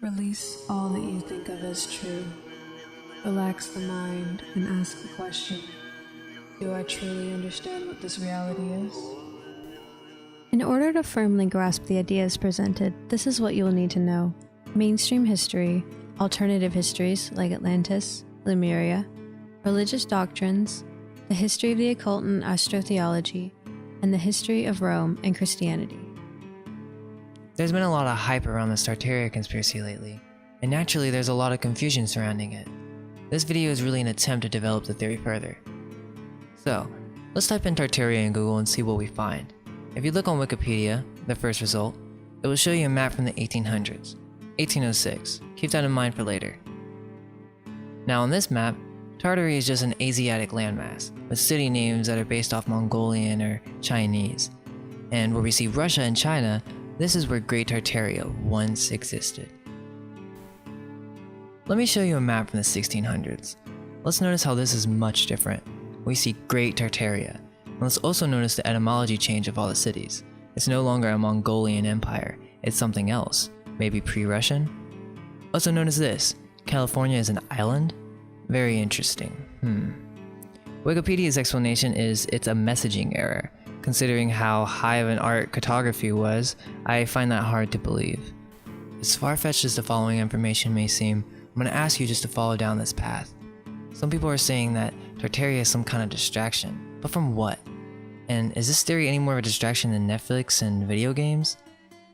Release all that you think of as true. Relax the mind and ask the question, do I truly understand what this reality is? In order to firmly grasp the ideas presented, this is what you will need to know. Mainstream history, alternative histories like Atlantis, Lemuria, religious doctrines, the history of the occult and astrotheology, and the history of Rome and Christianity. There's been a lot of hype around the Tartaria conspiracy lately, and naturally there's a lot of confusion surrounding it. This video is really an attempt to develop the theory further. So, let's type in Tartaria in Google and see what we find. If you look on Wikipedia, the first result, it will show you a map from the 1800s, 1806, keep that in mind for later. Now on this map, Tartary is just an Asiatic landmass, with city names that are based off Mongolian or Chinese. And where we see Russia and China, this is where Great Tartaria once existed. Let me show you a map from the 1600s. Let's notice how this is much different. We see Great Tartaria. And let's also notice the etymology change of all the cities. It's no longer a Mongolian empire, it's something else, maybe pre-Russian? Also notice this, California is an island? Very interesting. Wikipedia's explanation is it's a messaging error. Considering how high of an art cartography was, I find that hard to believe. As far-fetched as the following information may seem, I'm going to ask you just to follow down this path. Some people are saying that Tartaria is some kind of distraction, but from what? And is this theory any more of a distraction than Netflix and video games?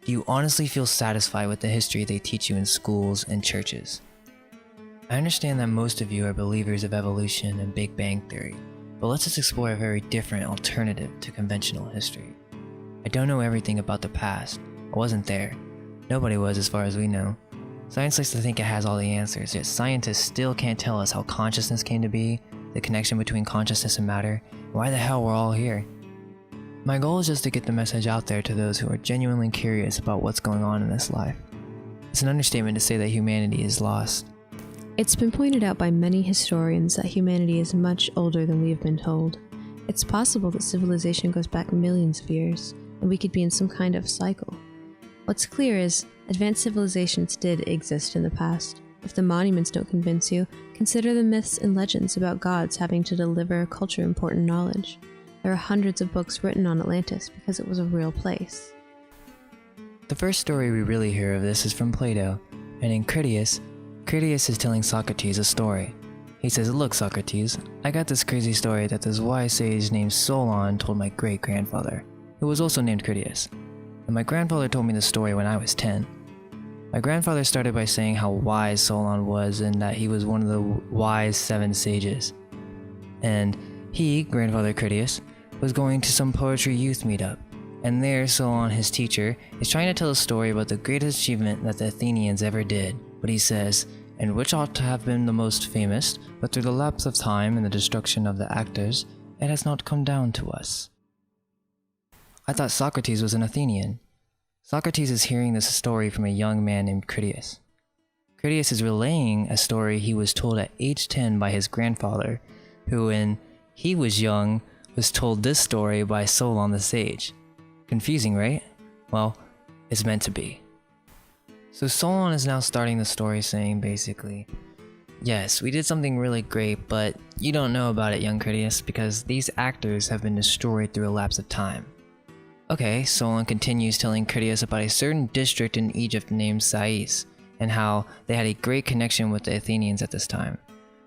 Do you honestly feel satisfied with the history they teach you in schools and churches? I understand that most of you are believers of evolution and Big Bang Theory, but let's just explore a very different alternative to conventional history. I don't know everything about the past. I wasn't there. Nobody was as far as we know. Science likes to think it has all the answers, yet scientists still can't tell us how consciousness came to be, the connection between consciousness and matter, and why the hell we're all here. My goal is just to get the message out there to those who are genuinely curious about what's going on in this life. It's an understatement to say that humanity is lost. It's been pointed out by many historians that humanity is much older than we have been told. It's possible that civilization goes back millions of years, and we could be in some kind of cycle. What's clear is, advanced civilizations did exist in the past. If the monuments don't convince you, consider the myths and legends about gods having to deliver culture-important knowledge. There are hundreds of books written on Atlantis because it was a real place. The first story we really hear of this is from Plato, and in Critias is telling Socrates a story. He says, "Look, Socrates, I got this crazy story that this wise sage named Solon told my great-grandfather, who was also named Critias. And my grandfather told me the story when I was 10. My grandfather started by saying how wise Solon was and that he was one of the wise 7 sages. And he, Grandfather Critias, was going to some poetry youth meetup. And there Solon, his teacher, is trying to tell a story about the greatest achievement that the Athenians ever did. But he says, and which ought to have been the most famous, but through the lapse of time and the destruction of the actors, it has not come down to us." I thought Socrates was an Athenian. Socrates is hearing this story from a young man named Critias. Critias is relaying a story he was told at age 10 by his grandfather, who when he was young was told this story by Solon the sage. Confusing, right? Well, it's meant to be. So Solon is now starting the story saying basically, "Yes, we did something really great, but you don't know about it, young Critias, because these actors have been destroyed through a lapse of time." Okay, Solon continues telling Critias about a certain district in Egypt named Sais, and how they had a great connection with the Athenians at this time.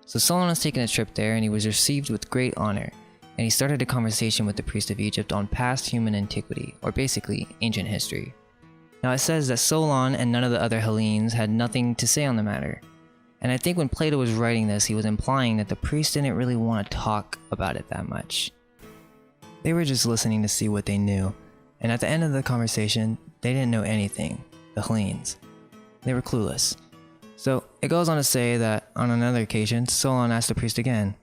So Solon was taking a trip there and he was received with great honor, and he started a conversation with the priest of Egypt on past human antiquity, or basically ancient history. Now it says that Solon and none of the other Hellenes had nothing to say on the matter. And I think when Plato was writing this, he was implying that the priest didn't really want to talk about it that much. They were just listening to see what they knew. And at the end of the conversation, they didn't know anything, the Hellenes. They were clueless. So it goes on to say that on another occasion, Solon asked the priest again.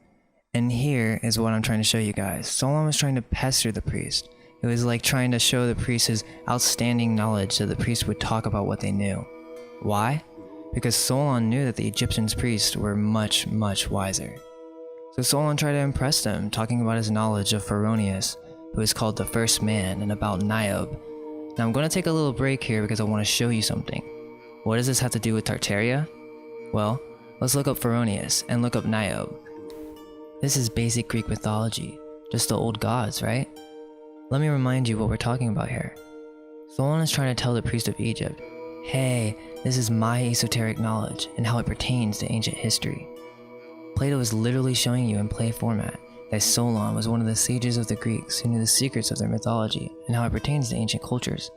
And here is what I'm trying to show you guys. Solon was trying to pester the priest. It was like trying to show the priest his outstanding knowledge so the priest would talk about what they knew. Why? Because Solon knew that the Egyptian priests were much, much wiser. So Solon tried to impress them, talking about his knowledge of Pharaonius, who is called the first man, and about Niobe. Now I'm going to take a little break here because I want to show you something. What does this have to do with Tartaria? Well, let's look up Pheronius and look up Niobe. This is basic Greek mythology, just the old gods, right? Let me remind you what we're talking about here. Solon is trying to tell the priest of Egypt, hey, this is my esoteric knowledge and how it pertains to ancient history. Plato is literally showing you in play format that Solon was one of the sages of the Greeks who knew the secrets of their mythology and how it pertains to ancient cultures.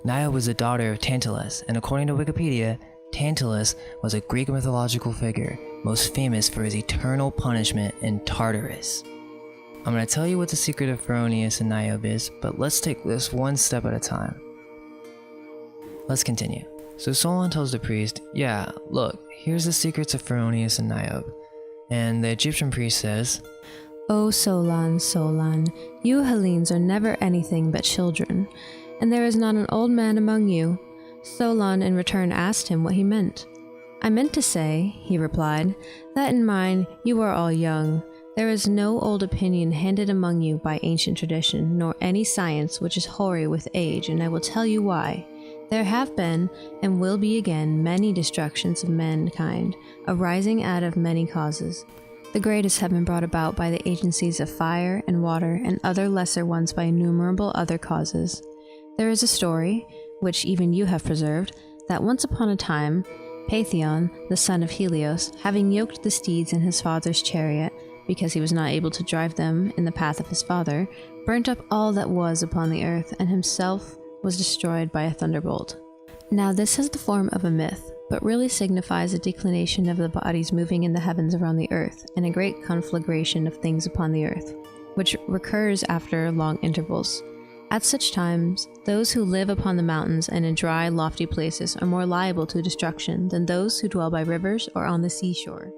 Niobe was the daughter of Tantalus, and according to Wikipedia, Tantalus was a Greek mythological figure most famous for his eternal punishment in Tartarus. I'm going to tell you what the secret of Pheronius and Niobe is, but let's take this one step at a time. Let's continue. So Solon tells the priest, yeah, look, here's the secrets of Pheronius and Niobe. And the Egyptian priest says, O Solon, Solon, you Hellenes are never anything but children, and there is not an old man among you. Solon in return asked him what he meant. I meant to say, he replied, that in mine you are all young. There is no old opinion handed among you by ancient tradition, nor any science which is hoary with age, and I will tell you why. There have been, and will be again, many destructions of mankind, arising out of many causes. The greatest have been brought about by the agencies of fire and water, and other lesser ones by innumerable other causes. There is a story, which even you have preserved, that once upon a time, Paetheon, the son of Helios, having yoked the steeds in his father's chariot, because he was not able to drive them in the path of his father, burnt up all that was upon the earth, and himself was destroyed by a thunderbolt. Now this has the form of a myth, but really signifies a declination of the bodies moving in the heavens around the earth, and a great conflagration of things upon the earth, which recurs after long intervals. At such times, those who live upon the mountains and in dry, lofty places are more liable to destruction than those who dwell by rivers or on the seashore.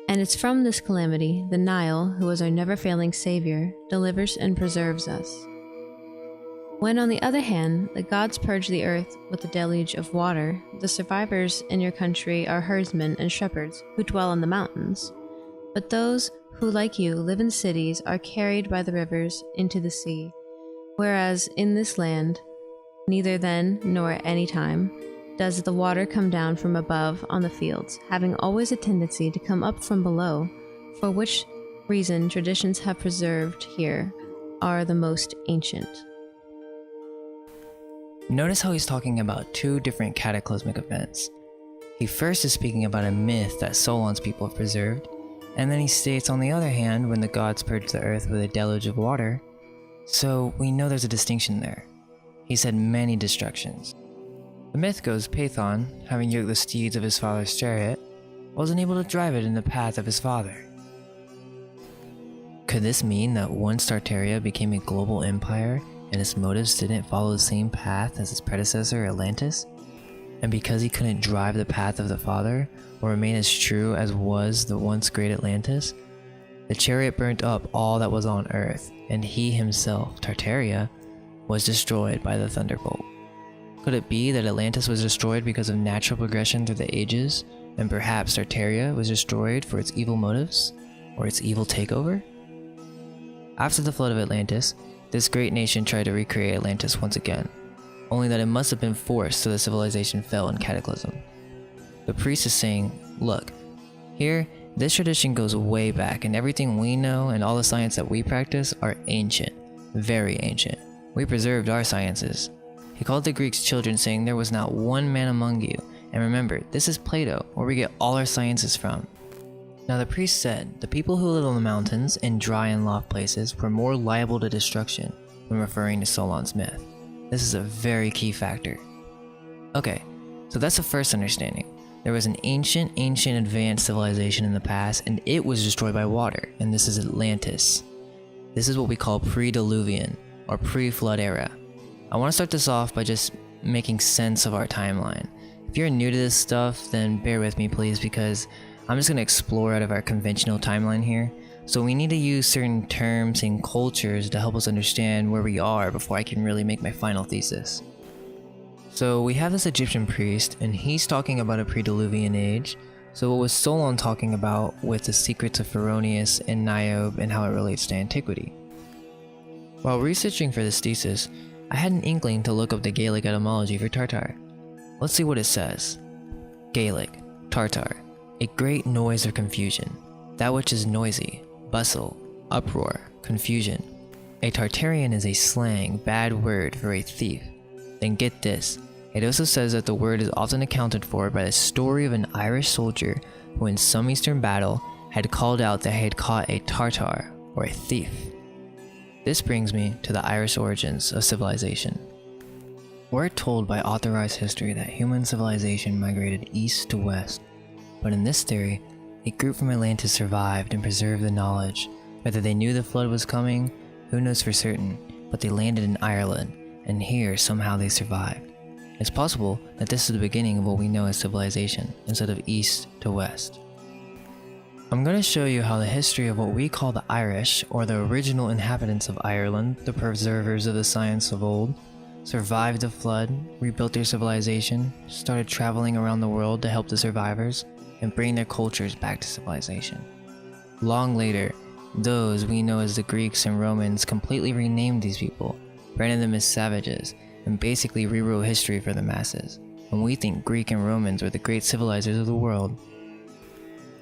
And it's from this calamity the Nile, who is our never-failing savior, delivers and preserves us. When, on the other hand, the gods purge the earth with a deluge of water, the survivors in your country are herdsmen and shepherds who dwell on the mountains. But those who, like you, live in cities are carried by the rivers into the sea. Whereas in this land, neither then nor at any time does the water come down from above on the fields, having always a tendency to come up from below, for which reason traditions have preserved here are the most ancient. Notice how he's talking about two different cataclysmic events. He first is speaking about a myth that Solon's people have preserved, and then he states on the other hand when the gods purged the earth with a deluge of water, so we know there's a distinction there. He said many destructions. The myth goes Paetheon, having yoked the steeds of his father's chariot, wasn't able to drive it in the path of his father. Could this mean that once Tartaria became a global empire and its motives didn't follow the same path as its predecessor Atlantis? And because he couldn't drive the path of the father, or remain as true as was the once great Atlantis, the chariot burnt up all that was on earth, and he himself, Tartaria, was destroyed by the thunderbolt. Could it be that Atlantis was destroyed because of natural progression through the ages, and perhaps Tartaria was destroyed for its evil motives, or its evil takeover? After the flood of Atlantis, this great nation tried to recreate Atlantis once again, only that it must have been forced so the civilization fell in cataclysm. The priest is saying, look, here, this tradition goes way back, and everything we know and all the science that we practice are ancient, very ancient. We preserved our sciences. He called the Greeks children, saying there was not one man among you, and remember, this is Plato, where we get all our sciences from. Now the priest said, the people who live on the mountains in dry and loft places were more liable to destruction when referring to Solon's myth. This is a very key factor. Okay, so that's the first understanding. There was an ancient advanced civilization in the past, and it was destroyed by water, and this is Atlantis. This is what we call pre-Diluvian, or pre-flood era. I want to start this off by just making sense of our timeline. If you're new to this stuff, then bear with me please, because I'm just going to explore out of our conventional timeline here. So we need to use certain terms and cultures to help us understand where we are before I can really make my final thesis. So we have this Egyptian priest, and he's talking about a pre-Diluvian age. So what was Solon talking about with the secrets of Pheronius and Niobe and how it relates to antiquity? While researching for this thesis, I had an inkling to look up the Gaelic etymology for Tartar. Let's see what it says. Gaelic, Tartar, a great noise or confusion, that which is noisy, bustle, uproar, confusion. A Tartarian is a slang, bad word for a thief. Then get this, it also says that the word is often accounted for by the story of an Irish soldier who in some eastern battle had called out that he had caught a Tartar, or a thief. This brings me to the Irish origins of civilization. We're told by authorized history that human civilization migrated east to west, but in this theory, a group from Atlantis survived and preserved the knowledge. Whether they knew the flood was coming, who knows for certain, but they landed in Ireland, and here somehow they survived. It's possible that this is the beginning of what we know as civilization, instead of east to west. I'm going to show you how the history of what we call the Irish, or the original inhabitants of Ireland, the preservers of the science of old, survived the flood, rebuilt their civilization, started traveling around the world to help the survivors, and bring their cultures back to civilization. Long later, those we know as the Greeks and Romans completely renamed these people, branded them as savages, and basically rewrote history for the masses, and we think Greek and Romans were the great civilizers of the world.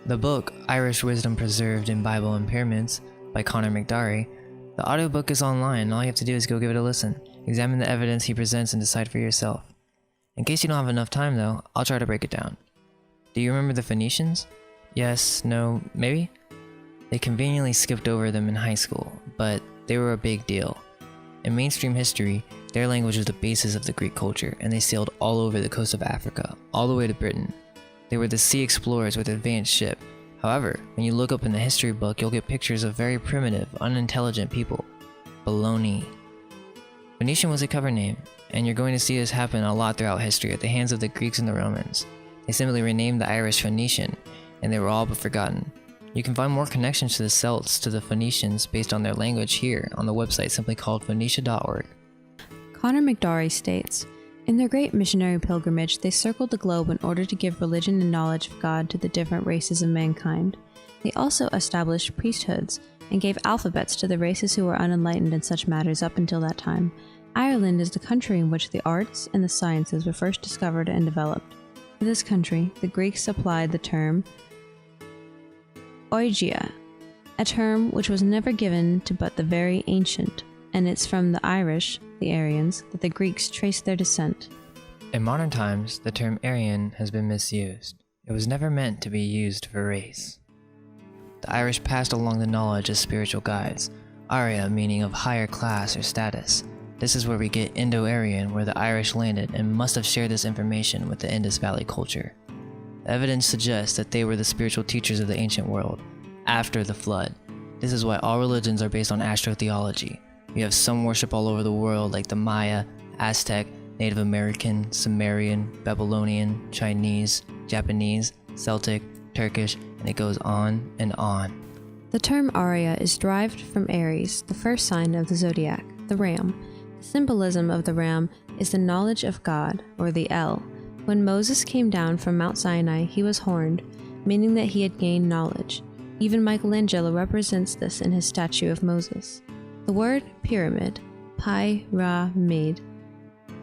The book, Irish Wisdom Preserved in Bible and Pyramids, by Conor McDarry, the audiobook is online and all you have to do is go give it a listen, examine the evidence he presents and decide for yourself. In case you don't have enough time though, I'll try to break it down. Do you remember the Phoenicians? Yes, no, maybe? They conveniently skipped over them in high school, but they were a big deal. In mainstream history, their language was the basis of the Greek culture, and they sailed all over the coast of Africa, all the way to Britain. They were the sea explorers with advanced ship. However, when you look up in the history book, you'll get pictures of very primitive, unintelligent people. Baloney. Phoenician was a cover name, and you're going to see this happen a lot throughout history at the hands of the Greeks and the Romans. They simply renamed the Irish Phoenician, and they were all but forgotten. You can find more connections to the Celts to the Phoenicians based on their language here on the website simply called phoenicia.org. Conor McDarry states, in their great missionary pilgrimage, they circled the globe in order to give religion and knowledge of God to the different races of mankind. They also established priesthoods and gave alphabets to the races who were unenlightened in such matters up until that time. Ireland is the country in which the arts and the sciences were first discovered and developed. To this country, the Greeks applied the term oigia, a term which was never given to but the very ancient, and it's from the Irish, the Aryans, that the Greeks traced their descent. In modern times, the term Aryan has been misused. It was never meant to be used for race. The Irish passed along the knowledge as spiritual guides, Arya meaning of higher class or status. This is where we get Indo-Aryan, where the Irish landed and must have shared this information with the Indus Valley culture. The evidence suggests that they were the spiritual teachers of the ancient world, after the flood. This is why all religions are based on astrotheology. We have some worship all over the world like the Maya, Aztec, Native American, Sumerian, Babylonian, Chinese, Japanese, Celtic, Turkish, and it goes on and on. The term Arya is derived from Aries, the first sign of the zodiac, the ram. The symbolism of the ram is the knowledge of God, or the El. When Moses came down from Mount Sinai, he was horned, meaning that he had gained knowledge. Even Michelangelo represents this in his statue of Moses. The word pyramid, pi-ra-mid,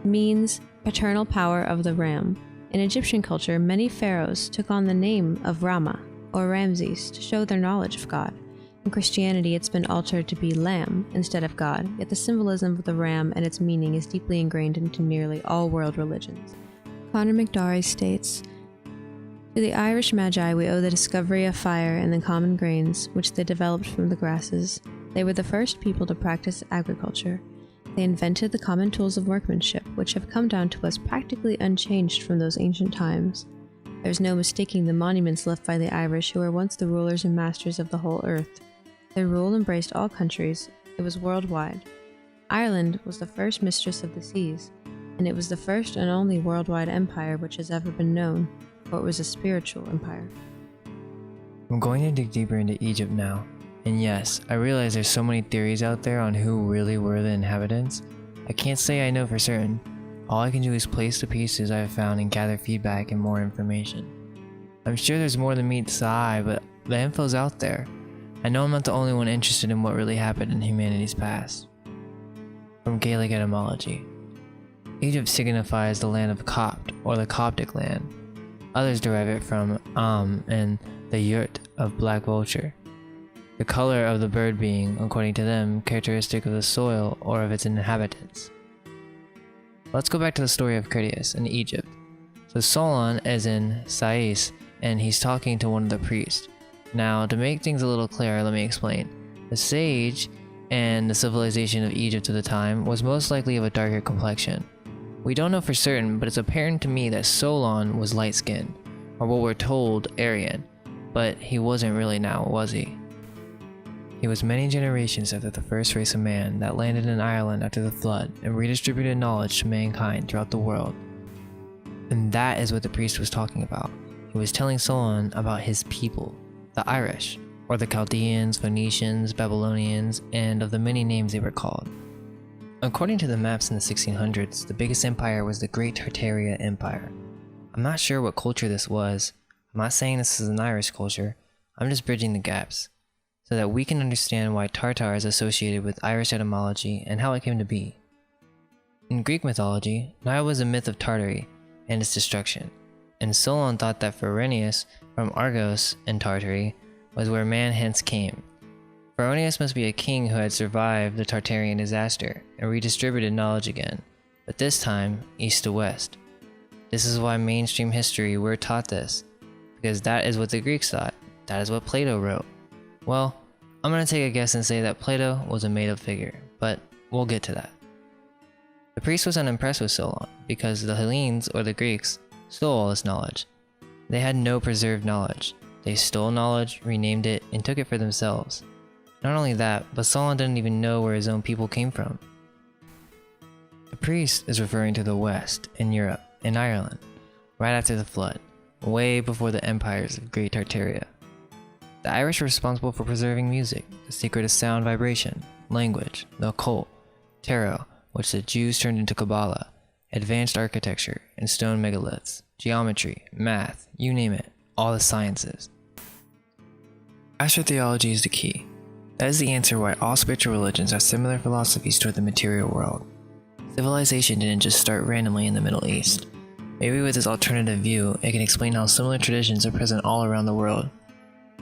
means paternal power of the ram. In Egyptian culture, many pharaohs took on the name of Rama, or Ramses, to show their knowledge of God. In Christianity, it's been altered to be lamb instead of God, yet the symbolism of the ram and its meaning is deeply ingrained into nearly all world religions. Conor McDarry states, to the Irish Magi we owe the discovery of fire and the common grains, which they developed from the grasses. They were the first people to practice agriculture. They invented the common tools of workmanship, which have come down to us practically unchanged from those ancient times. There is no mistaking the monuments left by the Irish, who were once the rulers and masters of the whole earth. Their rule embraced all countries. It was worldwide. Ireland was the first mistress of the seas, and it was the first and only worldwide empire which has ever been known, for it was a spiritual empire. I'm going to dig deeper into Egypt now. And yes, I realize there's so many theories out there on who really were the inhabitants. I can't say I know for certain. All I can do is place the pieces I have found and gather feedback and more information. I'm sure there's more than meets the eye, but the info's out there. I know I'm not the only one interested in what really happened in humanity's past. From Gaelic etymology. Egypt signifies the land of Copt, or the Coptic land. Others derive it from and the yurt of black vulture, the color of the bird being, according to them, characteristic of the soil or of its inhabitants. Let's go back to the story of Critias in Egypt. So Solon is in Sais, and he's talking to one of the priests. Now, to make things a little clearer, let me explain. The sage and the civilization of Egypt of the time was most likely of a darker complexion. We don't know for certain, but it's apparent to me that Solon was light-skinned, or what we're told, Aryan, but he wasn't really now, was he? He was many generations after the first race of man that landed in Ireland after the flood and redistributed knowledge to mankind throughout the world. And that is what the priest was talking about. He was telling Solon about his people, the Irish, or the Chaldeans, Phoenicians, Babylonians, and of the many names they were called. According to the maps in the 1600s, the biggest empire was the Great Tartaria Empire. I'm not sure what culture this was. I'm not saying this is an Irish culture. I'm just bridging the gaps, so that we can understand why Tartar is associated with Irish etymology and how it came to be. In Greek mythology, Nile was a myth of Tartary and its destruction, and Solon thought that Pharonius from Argos in Tartary was where man hence came. Pharonius must be a king who had survived the Tartarian disaster and redistributed knowledge again, but this time east to west. This is why mainstream history we're taught this, because that is what the Greeks thought. That is what Plato wrote. Well, I'm gonna take a guess and say that Plato was a made-up figure, but we'll get to that. The priest was unimpressed with Solon because the Hellenes, or the Greeks, stole all this knowledge. They had no preserved knowledge. They stole knowledge, renamed it, and took it for themselves. Not only that, but Solon didn't even know where his own people came from. The priest is referring to the West, in Europe, in Ireland, right after the flood, way before the empires of Great Tartaria. The Irish were responsible for preserving music, the secret of sound vibration, language, the occult, tarot, which the Jews turned into Kabbalah, advanced architecture, and stone megaliths, geometry, math, you name it, all the sciences. Astrotheology is the key. That is the answer why all spiritual religions have similar philosophies toward the material world. Civilization didn't just start randomly in the Middle East. Maybe with this alternative view, it can explain how similar traditions are present all around the world.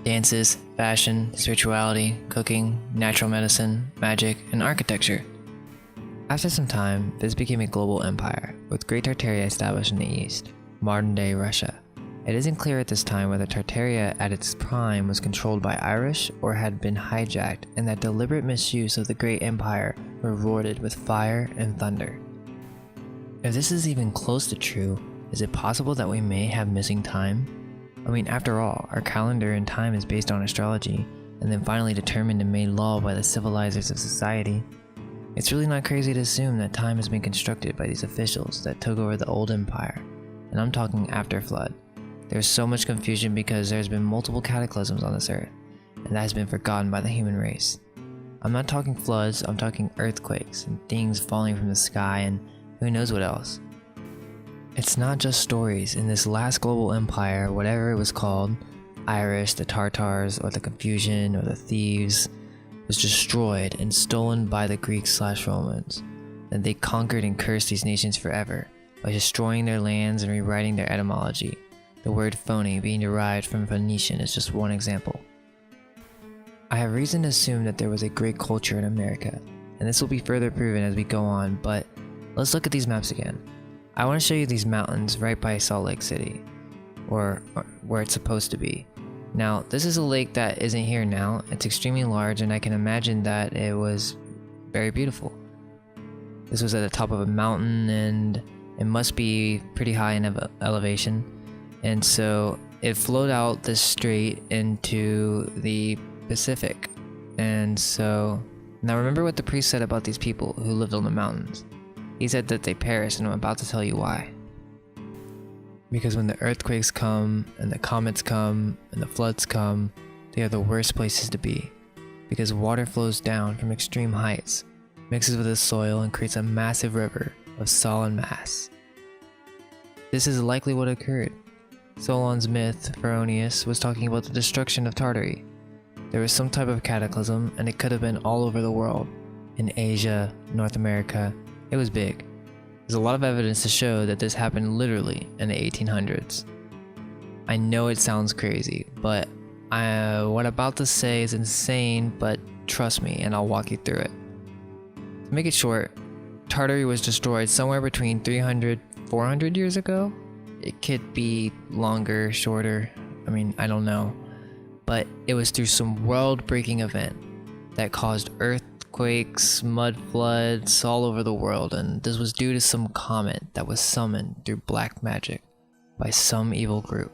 Dances, fashion, spirituality, cooking, natural medicine, magic, and architecture. After some time, this became a global empire, with Great Tartaria established in the east, modern-day Russia. It isn't clear at this time whether Tartaria at its prime was controlled by Irish or had been hijacked, and that deliberate misuse of the great empire were rewarded with fire and thunder. If this is even close to true, is it possible that we may have missing time? I mean, after all, our calendar and time is based on astrology, and then finally determined and made law by the civilizers of society. It's really not crazy to assume that time has been constructed by these officials that took over the old empire, and I'm talking after flood. There's so much confusion because there's been multiple cataclysms on this earth, and that has been forgotten by the human race. I'm not talking floods, I'm talking earthquakes and things falling from the sky and who knows what else. It's not just stories. In this last global empire, whatever it was called, Irish, the Tartars, or the Confucian, or the Thieves, was destroyed and stolen by the Greeks/Romans. Then they conquered and cursed these nations forever by destroying their lands and rewriting their etymology. The word phony being derived from Phoenician is just one example. I have reason to assume that there was a great culture in America, and this will be further proven as we go on, but let's look at these maps again. I want to show you these mountains right by Salt Lake City, or where it's supposed to be. Now, this is a lake that isn't here now. It's extremely large, and I can imagine that it was very beautiful. This was at the top of a mountain, and it must be pretty high in elevation. And so it flowed out this strait into the Pacific. And so, now remember what the priest said about these people who lived on the mountains. He said that they perished, and I'm about to tell you why. Because when the earthquakes come, and the comets come, and the floods come, they are the worst places to be. Because water flows down from extreme heights, mixes with the soil, and creates a massive river of solid mass. This is likely what occurred. Solon's myth, Pharonius, was talking about the destruction of Tartary. There was some type of cataclysm, and it could have been all over the world. In Asia, North America, it was big. There's a lot of evidence to show that this happened literally in the 1800s. I know it sounds crazy, but what I'm about to say is insane, but trust me and I'll walk you through it. To make it short, Tartary was destroyed somewhere between 300, 400 years ago. It could be longer, shorter, I don't know. But it was through some world-breaking event that caused earthquakes, mud floods all over the world, and this was due to some comet that was summoned through black magic by some evil group.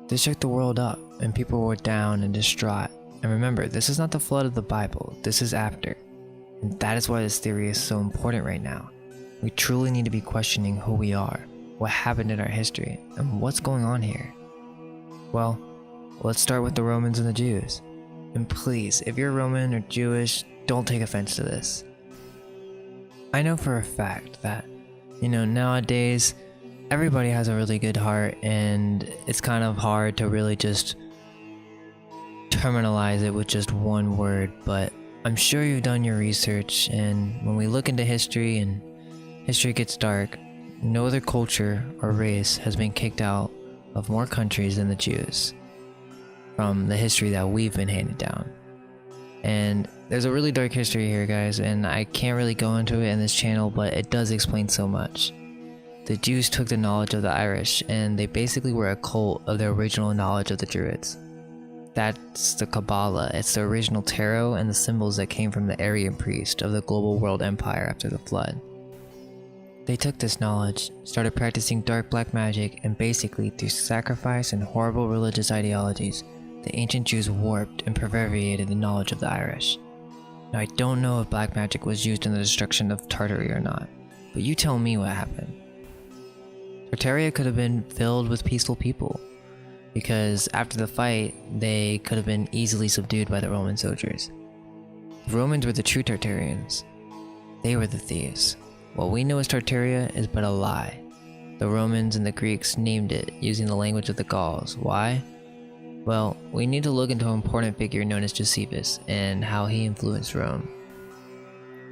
This shook the world up, and people were down and distraught. And remember, this is not the flood of the Bible, this is after. And that is why this theory is so important right now. We truly need to be questioning who we are, what happened in our history, and what's going on here. Well, let's start with the Romans and the Jews. And please, if you're Roman or Jewish, don't take offense to this. I know for a fact that, nowadays, everybody has a really good heart, and it's kind of hard to really just terminalize it with just one word, but I'm sure you've done your research, and when we look into history and history gets dark, no other culture or race has been kicked out of more countries than the Jews from the history that we've been handed down. And there's a really dark history here, guys, and I can't really go into it in this channel, but it does explain so much. The Jews took the knowledge of the Irish, and they basically were a cult of the original knowledge of the Druids. That's the Kabbalah. It's the original tarot and the symbols that came from the Aryan priest of the global world empire after the flood. They took this knowledge, started practicing dark black magic, and basically through sacrifice and horrible religious ideologies, the ancient Jews warped and perverted the knowledge of the Irish. Now I don't know if black magic was used in the destruction of Tartary or not, but you tell me what happened. Tartaria could have been filled with peaceful people, because after the fight, they could have been easily subdued by the Roman soldiers. The Romans were the true Tartarians. They were the thieves. What we know as Tartaria is but a lie. The Romans and the Greeks named it using the language of the Gauls. Why? Well, we need to look into an important figure known as Josephus and how he influenced Rome.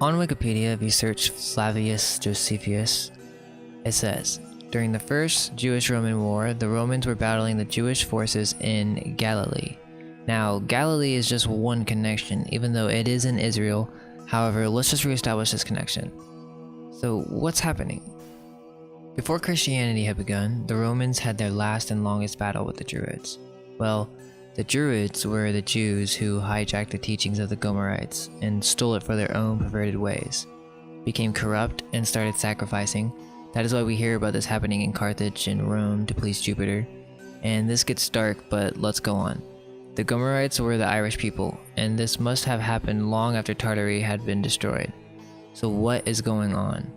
On Wikipedia, if you search Flavius Josephus, it says, during the First Jewish-Roman War, the Romans were battling the Jewish forces in Galilee. Now, Galilee is just one connection, even though it is in Israel. However, let's just reestablish this connection. So, what's happening? Before Christianity had begun, the Romans had their last and longest battle with the Druids. Well, the Druids were the Jews who hijacked the teachings of the Gomerites and stole it for their own perverted ways, became corrupt, and started sacrificing. That is why we hear about this happening in Carthage and Rome to please Jupiter. And this gets dark, but let's go on. The Gomerites were the Irish people, and this must have happened long after Tartary had been destroyed. So what is going on?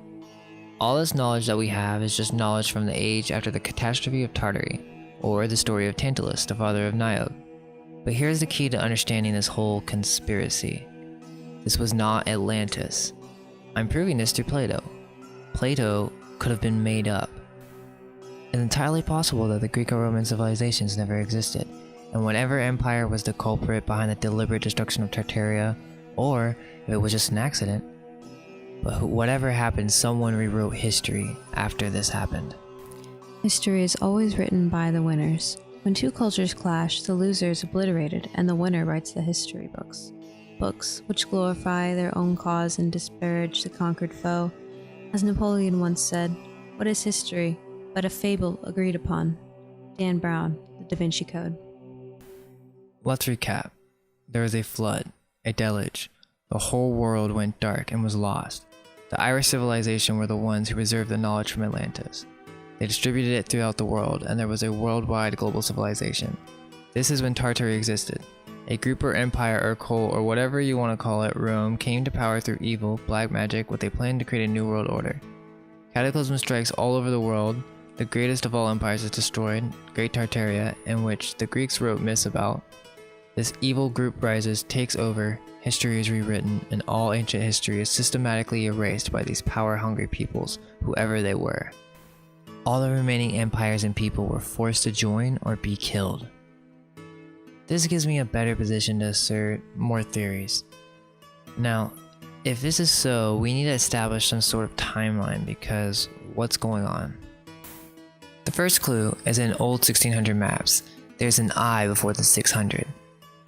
All this knowledge that we have is just knowledge from the age after the catastrophe of Tartary, or the story of Tantalus, the father of Niobe. But here's the key to understanding this whole conspiracy. This was not Atlantis. I'm proving this through Plato. Plato could have been made up. It's entirely possible that the Greco-Roman civilizations never existed, and whatever empire was the culprit behind the deliberate destruction of Tartaria, or if it was just an accident. But whatever happened, someone rewrote history after this happened. History is always written by the winners. When two cultures clash, the loser is obliterated, and the winner writes the history books. Books which glorify their own cause and disparage the conquered foe. As Napoleon once said, "What is history but a fable agreed upon?" Dan Brown, The Da Vinci Code. Let's recap. There was a flood, a deluge. The whole world went dark and was lost. The Irish civilization were the ones who preserved the knowledge from Atlantis. They distributed it throughout the world, and there was a worldwide global civilization. This is when Tartary existed. A group or empire or cult or whatever you want to call it, Rome, came to power through evil, black magic, with a plan to create a new world order. Cataclysm strikes all over the world. The greatest of all empires is destroyed, Great Tartaria, in which the Greeks wrote myths about. This evil group rises, takes over, history is rewritten, and all ancient history is systematically erased by these power-hungry peoples, whoever they were. All the remaining empires and people were forced to join or be killed. This gives me a better position to assert more theories. Now, If this is so, we need to establish some sort of timeline because what's going on? The first clue is in old 1600 maps. There's an I before the 600.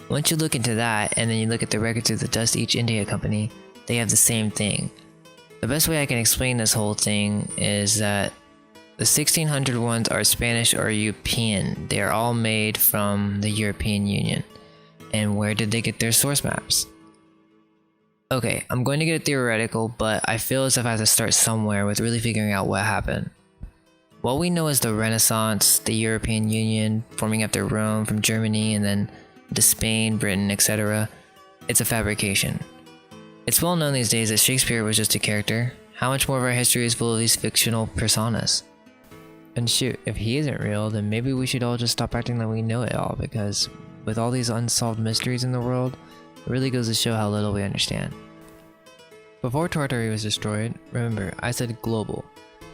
Once you look into that and then you look at the records of the Dust East India Company, they have the same thing. The best way I can explain this whole thing is that the 1600 ones are Spanish or European. They are all made from the European Union. And where did they get their source maps? Okay, I'm going to get theoretical, but I feel as if I have to start somewhere with really figuring out what happened. What we know is the Renaissance, the European Union forming after Rome from Germany and then to Spain, Britain, etc. It's a fabrication. It's well known these days that Shakespeare was just a character. How much more of our history is full of these fictional personas? And shoot, if he isn't real, then maybe we should all just stop acting like we know it all, because with all these unsolved mysteries in the world, it really goes to show how little we understand. Before Tartaria was destroyed, remember, I said global.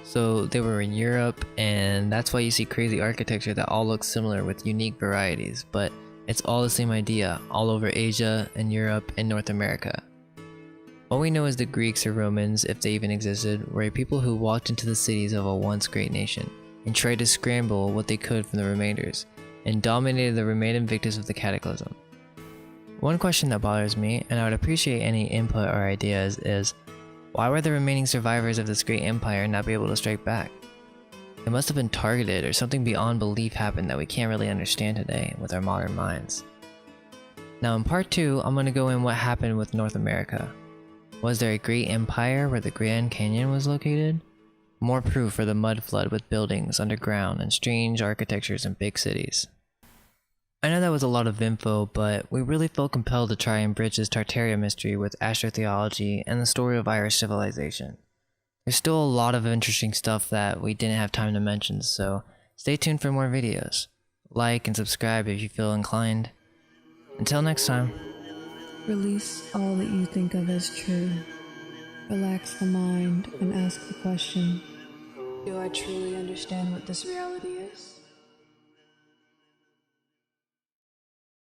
So they were in Europe, and that's why you see crazy architecture that all looks similar with unique varieties, but it's all the same idea, all over Asia and Europe and North America. What we know is the Greeks or Romans, if they even existed, were a people who walked into the cities of a once great nation, and tried to scramble what they could from the remainders, and dominated the remaining victims of the cataclysm. One question that bothers me, and I would appreciate any input or ideas, is why were the remaining survivors of this great empire not be able to strike back? They must have been targeted, or something beyond belief happened that we can't really understand today with our modern minds. Now in part 2, I'm going to go in what happened with North America. Was there a great empire where the Grand Canyon was located? More proof for the mud flood with buildings underground and strange architectures in big cities. I know that was a lot of info, but we really felt compelled to try and bridge this Tartaria mystery with astrotheology and the story of Irish civilization. There's still a lot of interesting stuff that we didn't have time to mention, so stay tuned for more videos. Like and subscribe if you feel inclined. Until next time. Release all that you think of as true. Relax the mind and ask the question, do I truly understand what this reality